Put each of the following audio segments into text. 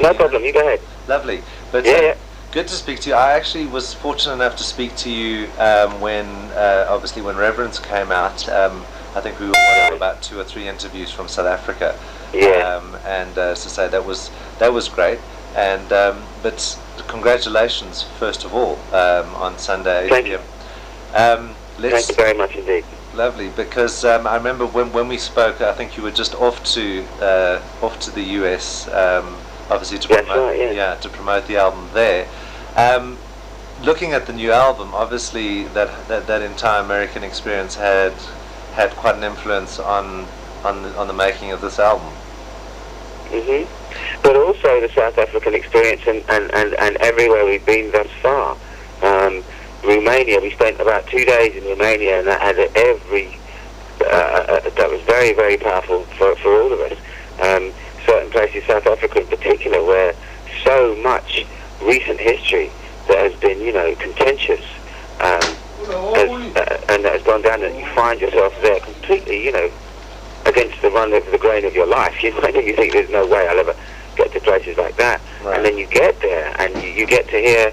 No problem, you go ahead. Lovely. But yeah. Good to speak to you. I actually was fortunate enough to speak to you when, obviously, when Reverence came out. I think we were one of about 2 or 3 interviews from South Africa. Yeah. And to say that was great. And but congratulations, first of all, on Sunday. Thank you. Thank you very much indeed. Lovely, because I remember when we spoke, I think you were just off to the US, obviously to promote, to promote the album there. Looking at the new album, obviously that entire American experience had quite an influence on the making of this album. Mhm. But also the South African experience and everywhere we've been thus far. Romania, we spent about 2 days in Romania, and that had that was very, very powerful for all of us. Certain places, South Africa in particular, where so much recent history that has been, contentious, and that has gone down, and you find yourself there completely, against the run of the grain of your life. You think there's no way I'll ever get to places like that, right. And then you get there, and you get to hear.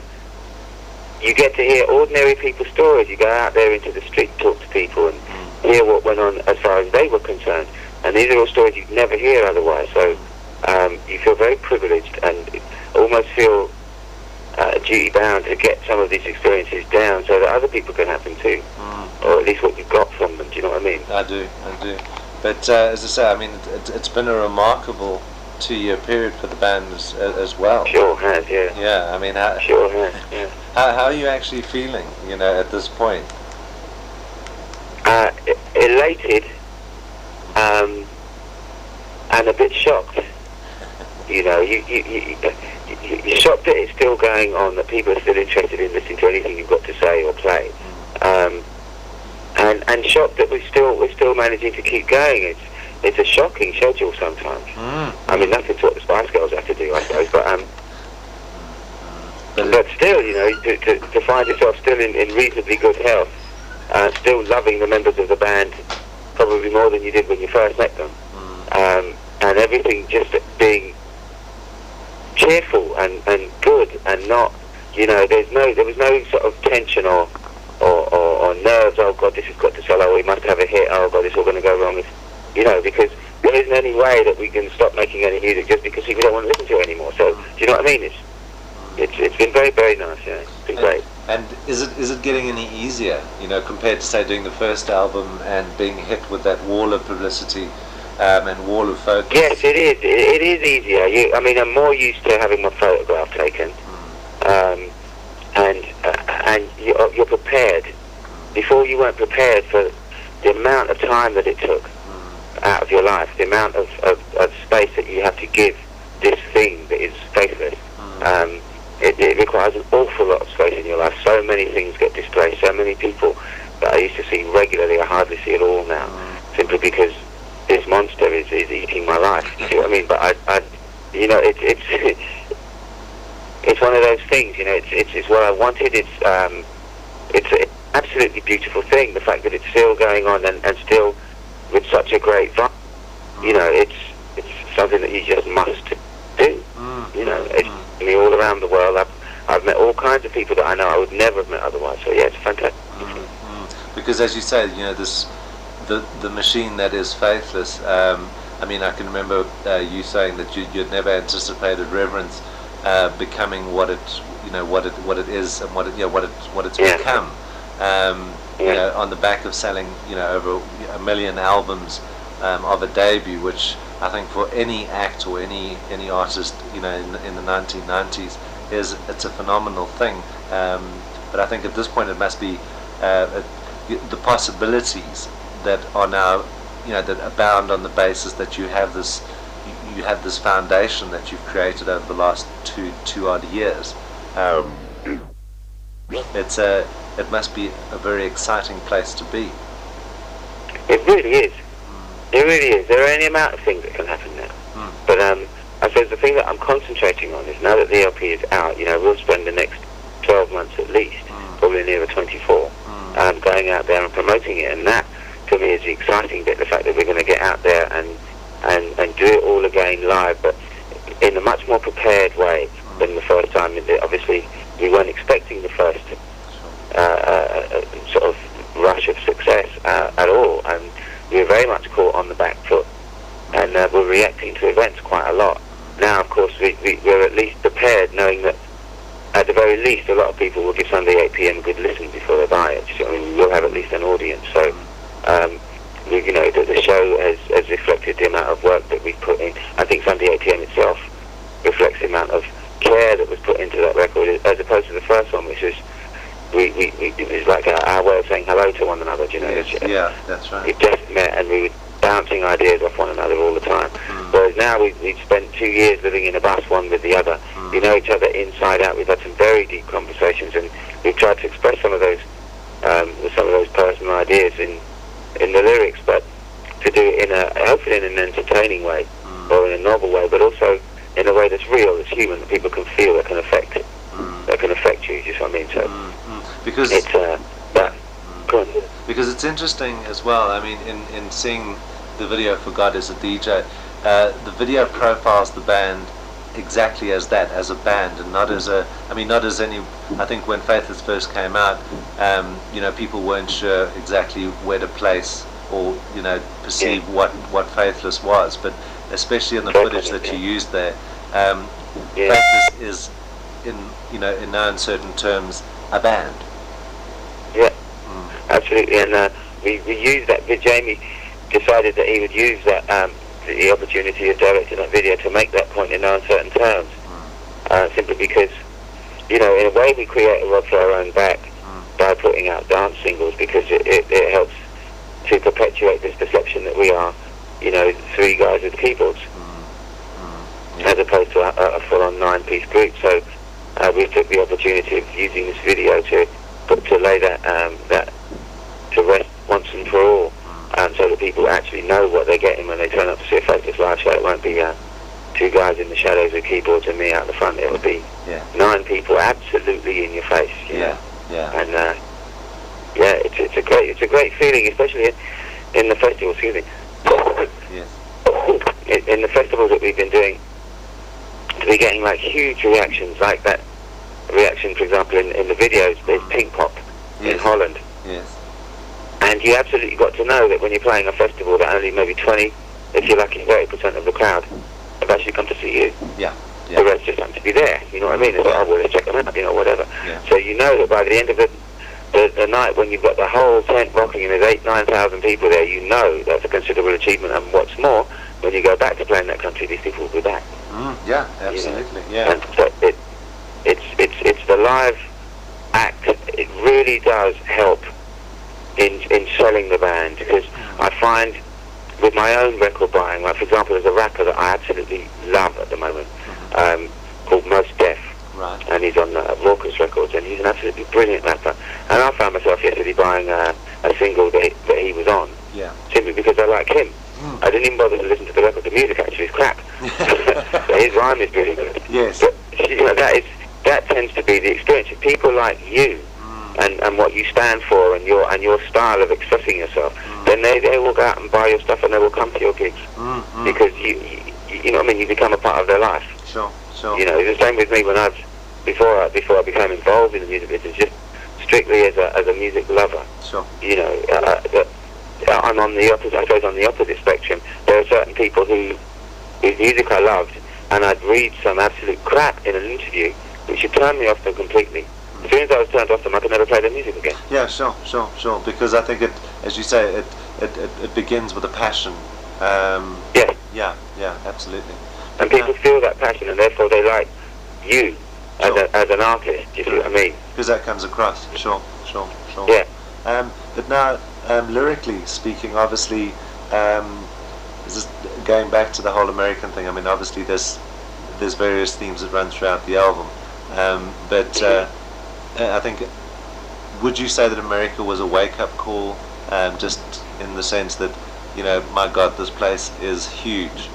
You get to hear ordinary people's stories. You go out there into the street, talk to people, and hear what went on as far as they were concerned. And these are all stories you'd never hear otherwise. So you feel very privileged and almost feel duty-bound to get some of these experiences down so that other people can have them too. Or at least what you've got from them. Do you know what I mean? I do. But as I say, I mean, it's been a remarkable 2-year period for the band as well. Sure has, yeah. Yeah, I mean, sure has, yeah. How are you actually feeling, at this point? Elated, and a bit shocked. You're shocked that it's still going on, that people are still interested in listening to anything you've got to say or play, and shocked that we're still managing to keep going. It's a shocking schedule sometimes. I mean, nothing to what the Spice Girls have to do, I suppose, but still, to find yourself still in reasonably good health, still loving the members of the band probably more than you did when you first met them, and everything just being cheerful and good and not, there was no sort of tension or nerves. Oh God, this has got to sell. Oh, we must have a hit. Oh God, it's all going to go wrong. Because there isn't any way that we can stop making any music just because people don't want to listen to it anymore. So, do you know what I mean? It's been very, very nice. Yeah, it's been great. And is it getting any easier, compared to say doing the first album and being hit with that wall of publicity and wall of focus? Yes, it is. It is easier. I'm more used to having my photograph taken, and you're prepared. Before, you weren't prepared for the amount of time that it took out of your life, the amount of space that you have to give this thing that is Faithless. It requires an awful lot of space in your life. So many things get displaced. So many people that I used to see regularly, I hardly see at all now, simply because this monster is eating my life. You see what I mean? But it's one of those things. It's what I wanted. It's an absolutely beautiful thing. The fact that it's still going on and still with such a great vibe. It's something that you just must do. It's all around the world. I've met all kinds of people that I know I would never have met otherwise. So yeah, it's fantastic. Because as you say, the machine that is Faithless. I can remember you saying that you'd never anticipated Reverence becoming what it is and what it's become. On the back of selling over 1 million albums of a debut, which I think for any act or any artist in the 1990s it's a phenomenal thing. But I think at this point it must be the possibilities that are now that abound on the basis that you have this foundation that you've created over the last two odd years. It must be a very exciting place to be. It really is. It really is. There are any amount of things that can happen now. But I suppose the thing that I'm concentrating on is now that the LP is out, we'll spend the next 12 months at least, probably nearer 24, going out there and promoting it. And that, to me, is the exciting bit, the fact that we're going to get out there and do it all again live. But in a much more prepared way than the first time. Obviously, we weren't expecting the first sort of rush of success at all, and we were very much caught on the back foot, and we're reacting to events quite a lot. Now, of course, we're at least prepared, knowing that at the very least, a lot of people will give Sunday 8 p.m. a good listen before they buy it. I mean, we'll have at least an audience. So, the show has reflected the amount of work that we've put in. I think Sunday 8 p.m. itself reflects the amount of care that was put into that record, as opposed to the first one, which is it was like our way of saying hello to one another. You know, yeah, that's right. We just met and we were bouncing ideas off one another all the time. Whereas now we've spent 2 years living in a bus, one with the other. We know each other inside out. We've had some very deep conversations, and we've tried to express some of those personal ideas in the lyrics, but to do it hopefully in an entertaining way, or in a novel way, but also in a way that's real, that's human, that people can feel, that can affect you. You see what I mean? So because it's because it's interesting as well. I mean, in seeing the video for God is a DJ, the video profiles the band exactly as that, as a band, and not as any. I think when Faithless first came out, people weren't sure exactly where to place or perceive what Faithless was, but especially in the footage that you used there, Faithless is in no uncertain terms a band. Yeah, absolutely, and we used that. Jamie decided that he would use that the opportunity of directing that video to make that point in no uncertain terms, simply because, in a way we create a rod for our own back by putting out dance singles, because it helps to perpetuate this perception that we are, three guys with keyboards, as opposed to a full-on 9-piece group. So we took the opportunity of using this video to lay that to rest once and for all. So that people actually know what they're getting when they turn up to see a Faithless live show. It won't be two guys in the shadows with keyboards and me out the front. It'll be 9 people absolutely in your face. You know? And it's a great feeling, especially in the festival. Excuse me. In the festivals that we've been doing, to be getting like huge reactions, like that reaction, for example, in the videos. There's Pink Pop in Holland. Yes. And you absolutely got to know that when you're playing a festival that only maybe 20, if you're lucky, 30% of the crowd have actually come to see you. Yeah. The rest just happen to be there. You know what I mean? It's like, oh, well, let's check them out, whatever. Yeah. So you know that by the end of the night, when you've got the whole tent rocking and there's 8,000-9,000 people there, you know that's a considerable achievement. And what's more, when you go back to playing that country, these people will be back. Yeah, absolutely. Yeah. And so it's the live act. It really does help in selling the band, because I find with my own record buying, like for example, there's a rapper that I absolutely love at the moment, called Most Def, and he's on Raucous Records, and he's an absolutely brilliant rapper. And I found myself yesterday buying a single that he was on, simply because I like him. I didn't even bother to listen to the record. The music actually is crap. But his rhyme is really good. Yes. But that tends to be the experience of people like you. And what you stand for, and your style of expressing yourself, then they will go out and buy your stuff, and they will come to your gigs, because you know what I mean. You become a part of their life. Sure. It's the same with me when before I became involved in the music business, just strictly as a music lover. Sure. I'm on the opposite. I suppose on the opposite spectrum. There are certain people whose music I loved, and I'd read some absolute crap in an interview, which would turn me off them completely. As soon as I was turned off them, I could never play their music again. Yeah, sure. Because I think it, as you say, it begins with a passion. Yeah, absolutely. And people feel that passion, and therefore they like you as an artist. Do you see what I mean? Because that comes across. Sure. Yeah. But now, lyrically speaking, obviously, just going back to the whole American thing. I mean, obviously, there's various themes that run throughout the album, but. I think, would you say that America was a wake-up call, just in the sense that, my God, this place is huge,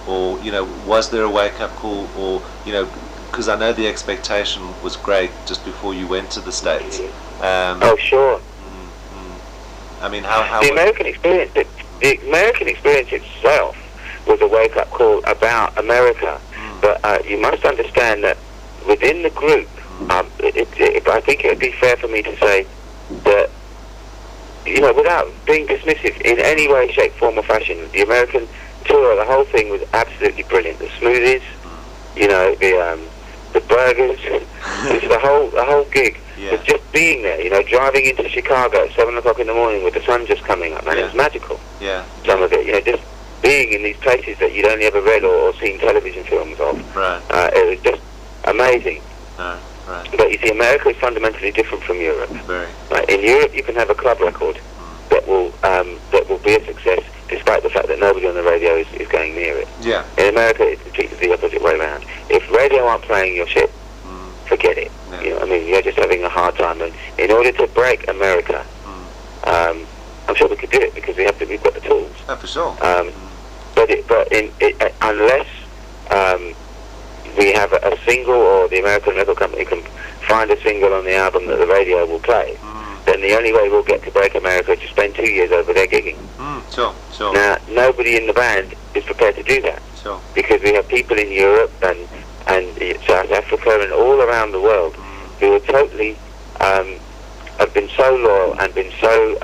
or, was there a wake-up call, or, because I know the expectation was great just before you went to the States. Oh, sure. I mean, how the American experience itself was a wake-up call about America. But you must understand that within the group, I think it would be fair for me to say that, you know, without being dismissive in any way, shape, form or fashion, the American tour, the whole thing was absolutely brilliant. The smoothies, you know, the burgers, just the whole gig was just being there, you know, driving into Chicago at 7 o'clock in the morning with the sun just coming up, man, it was magical. Some of it, you know, just being in these places that you'd only ever read or seen television films of. It was just amazing. But you see, America is fundamentally different from Europe. In Europe, you can have a club record that will be a success, despite the fact that nobody on the radio is going near it. In America, it's completely the opposite way around. If radio aren't playing your shit, forget it. You know what I mean? You're just having a hard time. And in order to break America, I'm sure we could do it because we've got the tools. For sure. Unless we have a single, or the American record company can find a single on the album that the radio will play, then the only way we'll get to break America is to spend 2 years over there gigging. Sure. Now, nobody in the band is prepared to do that. Because we have people in Europe and South Africa and all around the world who are totally have been so loyal and been so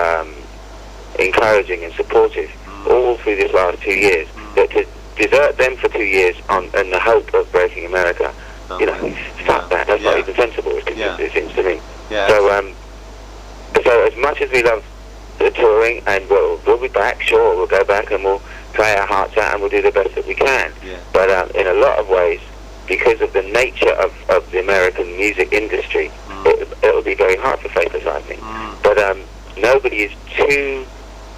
encouraging and supportive all through this last 2 years, that to desert them for 2 years on the hope of breaking America, you know, fuck that. That's not even sensible, it seems to me. So as much as we love the touring, and we'll be back, sure, we'll go back and we'll play our hearts out and we'll do the best that we can. But in a lot of ways, because of the nature of the American music industry, it'll be very hard for Faithless, I think. But nobody is too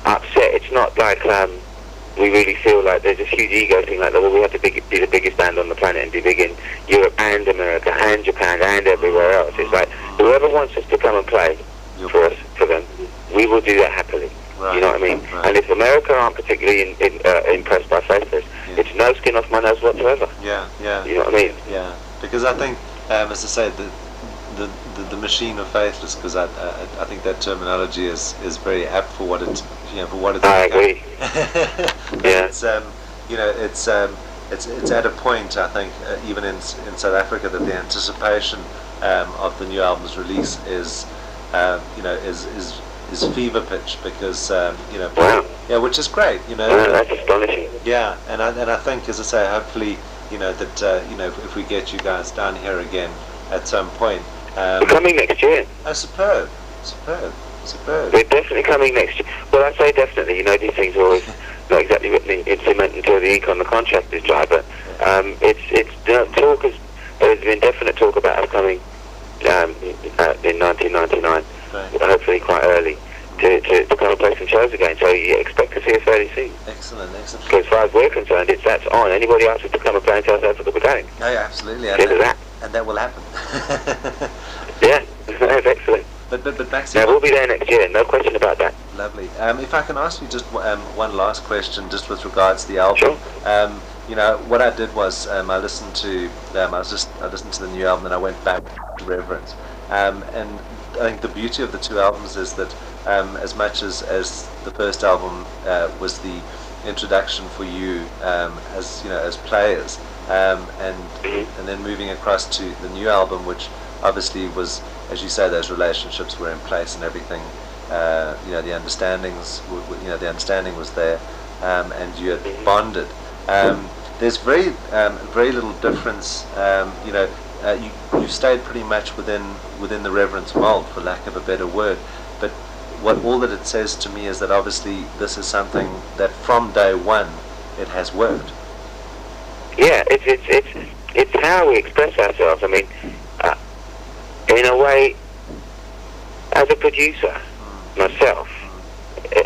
upset. It's not like we really feel like there's this huge ego thing, like, well, we have to be the biggest band on the planet and be big in Europe and America and Japan and everywhere else. It's like, whoever wants us to come and play for them, we will do that happily. You know what I mean? And if America aren't particularly impressed by Faithless, it's no skin off my nose whatsoever. You know what I mean? Because I think, as I say, the machine of Faithless, because I think that terminology is very apt for what it's I agree. It's it's at a point, I think, even in South Africa, that the anticipation of the new album's release is fever pitch, because which is great, that's astonishing. And I think, as I say, hopefully, that if we get you guys down here again at some point. We're coming next year. Oh, superb. We're definitely coming next year. Well, I say definitely. You know, these things are always not exactly written in cement until the ink on the contract is dry. But there's been definite talk about us coming in 1999, hopefully quite early, to come and play some shows again. So you expect to see us fairly soon. Excellent. Because as far as we're concerned, that's on. Anybody asks us to come and play in South Africa, we're going. Oh, yeah, absolutely. And that will happen. That's excellent. But Maxi, now, we'll be there next year, no question about that. Lovely. If I can ask you just one last question, just with regards to the album. Sure. What I did was I listened to I listened to the new album, and I went back to Reverence. And I think the beauty of the two albums is that as much as the first album was the introduction for you as players, and then moving across to the new album, which obviously was, as you say, those relationships were in place and everything. The understanding was there, and you had bonded. There's very little difference. You stayed pretty much within the Reverence mold, for lack of a better word. But all that it says to me is that obviously this is something that from day one it has worked. Yeah, it's how we express ourselves. I mean, in a way, as a producer myself,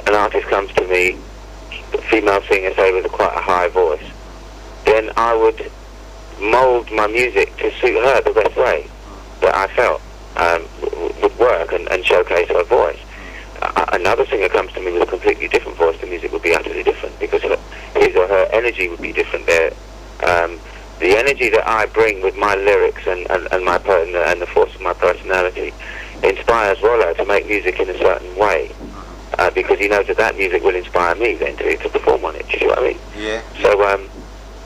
an artist comes to me, a female singer, say, with quite a high voice, then I would mould my music to suit her the best way that I felt would work and showcase her voice. Another singer comes to me with a completely different voice, the music would be utterly different, because his or her energy would be different there. The energy that I bring with my lyrics and the force of my personality inspires Rollo to make music in a certain way. because he knows that music will inspire me then to perform on it. Do you see what I mean? Yeah. So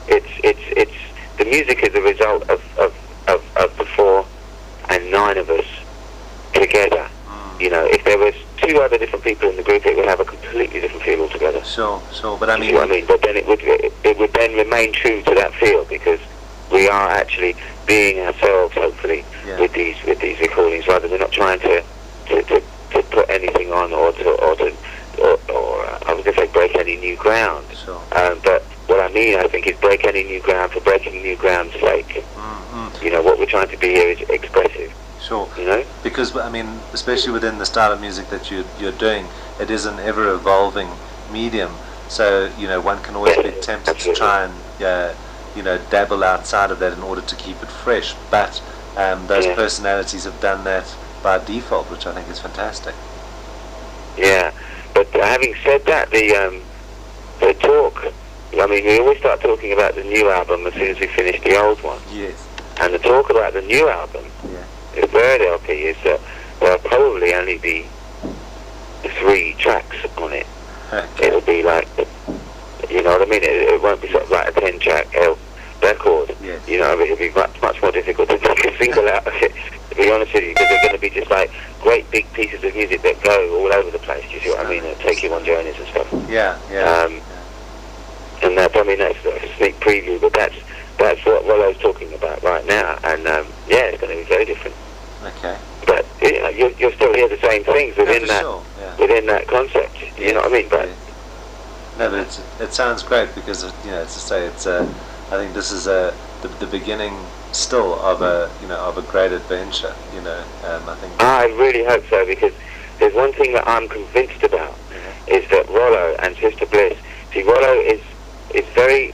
it's the music is the result of the 4 and 9 of us together. You know, if there was 2 other different people in the group, it would have a completely different feel altogether. Sure. But I mean, you know what I mean? But then it would then remain true to that feel, because we are actually being ourselves, hopefully, with these recordings, rather than not trying to put anything on or I was going to say break any new ground. Sure. But what I mean, I think, is break any new ground for breaking new ground's sake. You know, what we're trying to be here is expressive. Sure. You know? Because, I mean, especially within the style of music that you're doing, it is an ever-evolving medium. So, you know, one can always be tempted to try and, you know, dabble outside of that in order to keep it fresh. But those personalities have done that by default, which I think is fantastic. Yeah. But having said that, the talk, I mean, we always start talking about the new album as soon as we finish the old one. Yes. And the talk about the new album, the third LP, is that there'll probably only be 3 tracks on it. Okay. It'll be like, you know what I mean? It won't be sort of like a 10-track record. Yes. You know, it'll be much more difficult to take a single out of it, to be honest with you, because they're going to be just like great big pieces of music that go all over the place. Do you see what I mean? And take you on journeys and stuff. Yeah. And that's a sneak preview, but that's what Rollo's talking about right now, and it's going to be very different. Okay. But you know, you'll still hear the same things within within that concept. You know what I mean? But no, but it sounds great, because you know, as I say, it's I think this is the beginning still of a great adventure. You know, I think. I really hope so, because there's one thing that I'm convinced about is that Rollo and Sister Bliss. See, Rollo is very.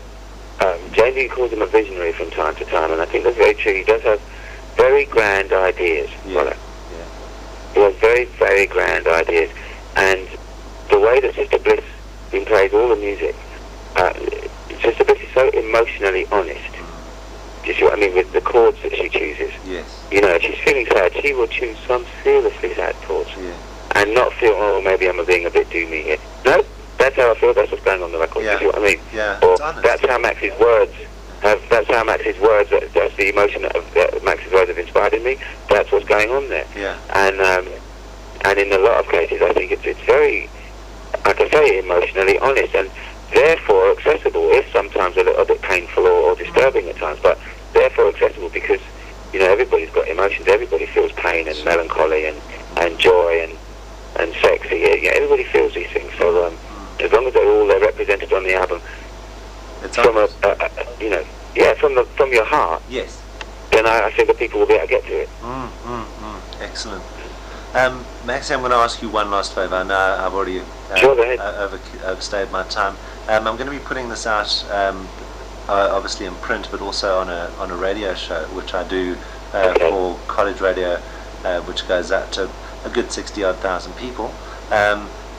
Jamie calls him a visionary from time to time, and I think that's very true. He does have very grand ideas. Rollo. He has very, very grand ideas, and the way that Sister Bliss plays all the music, Sister Bliss is so emotionally honest. Do you see what I mean? With the chords that she chooses. Yes. You know, if she's feeling sad, she will choose some seriously sad chords, and not feel, oh, maybe I'm being a bit doomy here. No, that's how I feel. That's what's going on the record. Do you see what I mean? Yeah. Or that's how Maxi's words. That's how Max's words. That's the emotion that Max's words have inspired in me. That's what's going on there. Yeah. And in a lot of cases, I think it's very, like I say, emotionally honest, and therefore accessible. If sometimes a little bit painful or disturbing at times, but therefore accessible, because you know, everybody's got emotions. Everybody feels pain and melancholy and joy and sexy. Yeah, everybody feels these things. So as long as they're all represented on the album, it's from from your heart. Yes. Then I think that people will be able to get to it. Excellent. Maxi, I'm going to ask you one last favour. I know I've already overstayed my time. I'm going to be putting this out, obviously in print, but also on a radio show, which I do for college radio, which goes out to a good 60,000 people.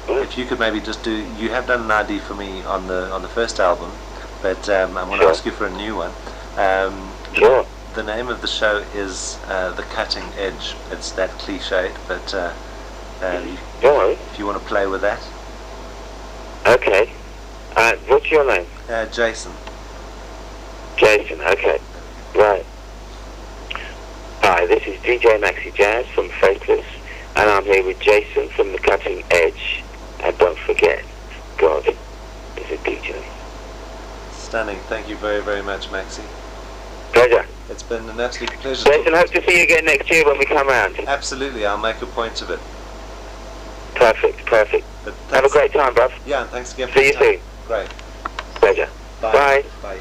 If you could maybe just you have done an ID for me on the first album, but I'm going to ask you for a new one. The name of the show is The Cutting Edge. It's that cliched, but if you want to play with that. Okay. What's your name? Jason. Jason, okay. Right. Hi, this is DJ Maxi Jazz from Faithless, and I'm here with Jason from The Cutting Edge. And don't forget, God is a DJ. Stunning. Thank you very, very much, Maxi. Pleasure. It's been an absolute pleasure. Jason, hope to see you again next year when we come round. Absolutely. I'll make a point of it. Perfect. Have a great time, bruv. Yeah, and thanks again for See you soon. Great. Pleasure. Bye. Bye.